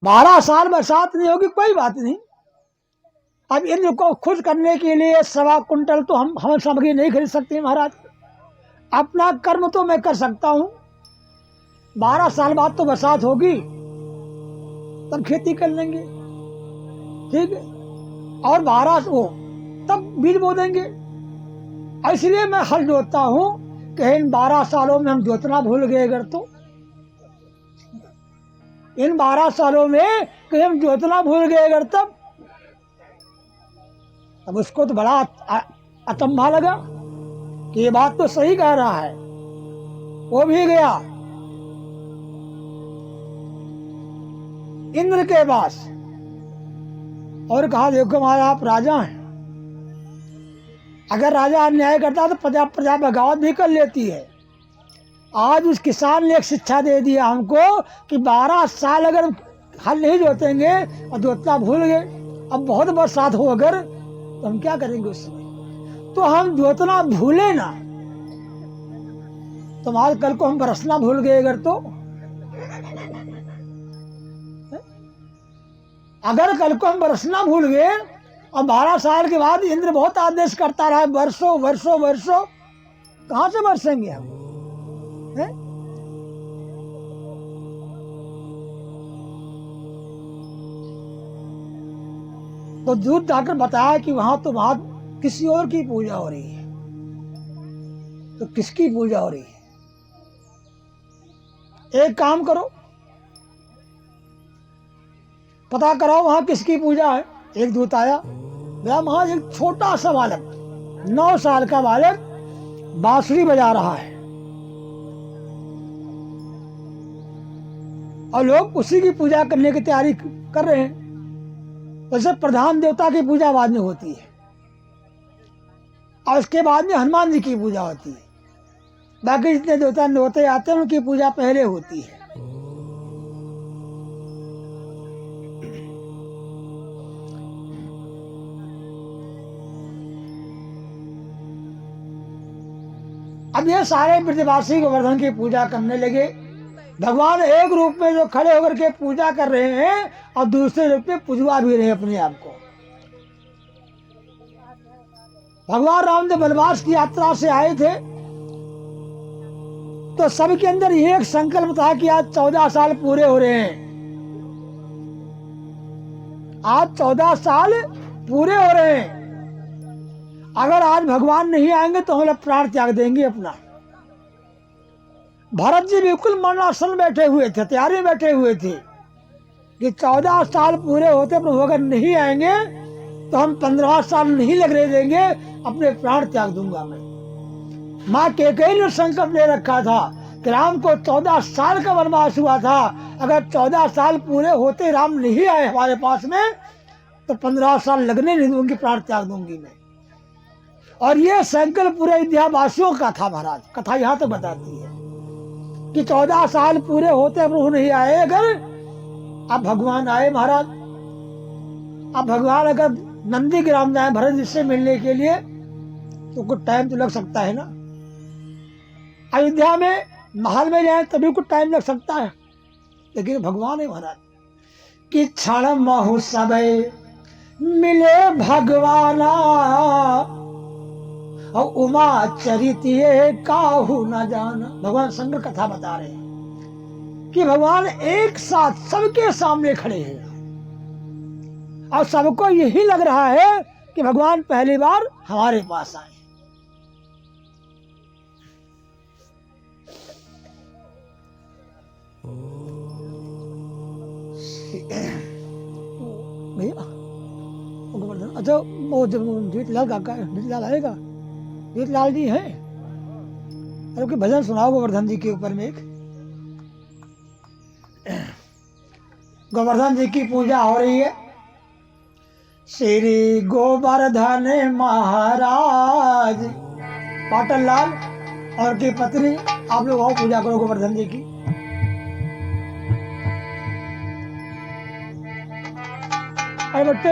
12 साल बरसात नहीं होगी, कोई बात नहीं। अब इंद्र को खुश करने के लिए 1.25 कुंटल तो हम सामग्री नहीं खरीद सकते महाराज। अपना कर्म तो मैं कर सकता हूँ, 12 साल बाद तो बरसात होगी, तब खेती कर लेंगे, ठीक है। और 12 वो तब बीज बो देंगे। इसलिए मैं हल जोतता हूँ कि इन 12 सालों में हम जोतना भूल गए अगर तो, इन 12 सालों में कि हम जोतना भूल गए अगर तब उसको तो बड़ा अचंभा लगा कि ये बात तो सही कह रहा है। वो भी गया इंद्र के पास और कहा, देखो महाराज आप राजा हैं, अगर राजा अन्याय करता तो प्रजा बगावत भी कर लेती है। आज उस किसान ने एक शिक्षा दे दिया हमको कि 12 साल अगर हल नहीं जोतेंगे और जोतना भूल गए, अब बहुत बरसात हो अगर, तो हम क्या करेंगे उस समय? तो हम जोतना भूले ना, तो आज कल को हम बरसना भूल गए अगर तो, अगर कल को हम बरसना भूल गए और 12 साल के बाद इंद्र बहुत आदेश करता रहा, वर्षों वर्षों वर्षों, कहां से बरसेंगे हम? है? तो दूध जाकर बताया कि वहां किसी और की पूजा हो रही है। तो किसकी पूजा हो रही है? एक काम करो, पता कराओ वहां किसकी पूजा है। एक दूत आया, वहां एक छोटा सा बालक, 9 साल का बालक बांसुरी बजा रहा है और लोग उसी की पूजा करने की तैयारी कर रहे हैं। वैसे प्रधान देवता की पूजा बाद में होती है और उसके बाद में हनुमान जी की पूजा होती है। बाकी जितने देवता होते आते हैं उनकी पूजा पहले होती है। अब ये सारे ब्रजवासी गोवर्धन की पूजा करने लगे। भगवान एक रूप में जो खड़े होकर के पूजा कर रहे हैं और दूसरे रूप में पुजवा भी रहे अपने आप को। भगवान राम जब वनवास की यात्रा से आए थे तो सबके अंदर एक संकल्प था कि आज 14 साल पूरे हो रहे हैं, आज 14 साल पूरे हो रहे हैं। अगर आज भगवान नहीं आएंगे तो हम लोग प्राण त्याग देंगे अपना। भरत जी बिल्कुल मरणासन बैठे हुए थे, तैयारी में बैठे हुए थे कि 14 साल पूरे होते प्रभु अगर नहीं आएंगे तो हम 15 साल नहीं लगने देंगे, अपने प्राण त्याग दूंगा मैं। माँ कैकेयी ने संकल्प ले रखा था कि राम को 14 साल का वनवास हुआ था, अगर 14 साल पूरे होते राम नहीं आए हमारे पास में तो 15 साल लगने नहीं दूंगी, प्राण त्याग दूंगी मैं। और ये संकल्प पूरे अयोध्यावासियों का था महाराज। कथा यहाँ तो बताती है कि 14 साल पूरे होते प्रभु नहीं आए अगर, अब भगवान आए महाराज। अब भगवान अगर नंदी ग्राम जाए भरत जी से मिलने के लिए तो कुछ टाइम तो लग सकता है ना। अयोध्या में महल में जाए तभी कुछ टाइम लग सकता है, लेकिन भगवान है महाराज कि क्षण महु सबे मिले भगवाना और उमा चरितिये काहू न जाना। भगवान शंकर कथा बता रहे हैं कि भगवान एक साथ सबके सामने खड़े हैं और सबको यही लग रहा है कि भगवान पहली बार हमारे पास आए। भैया गोवर्धन, अच्छा वो जीतलाल काका, जीतलाल आएगा, जीतलाल जी हैं, अरे कोई भजन सुनाओ गोवर्धन जी के ऊपर में एक। गोवर्धन जी की पूजा हो रही है। श्री गोवर्धन महाराज, पाटन लाल और की पत्नी, आप लोग आओ पूजा करो गोवर्धन जी की। अरे बच्चे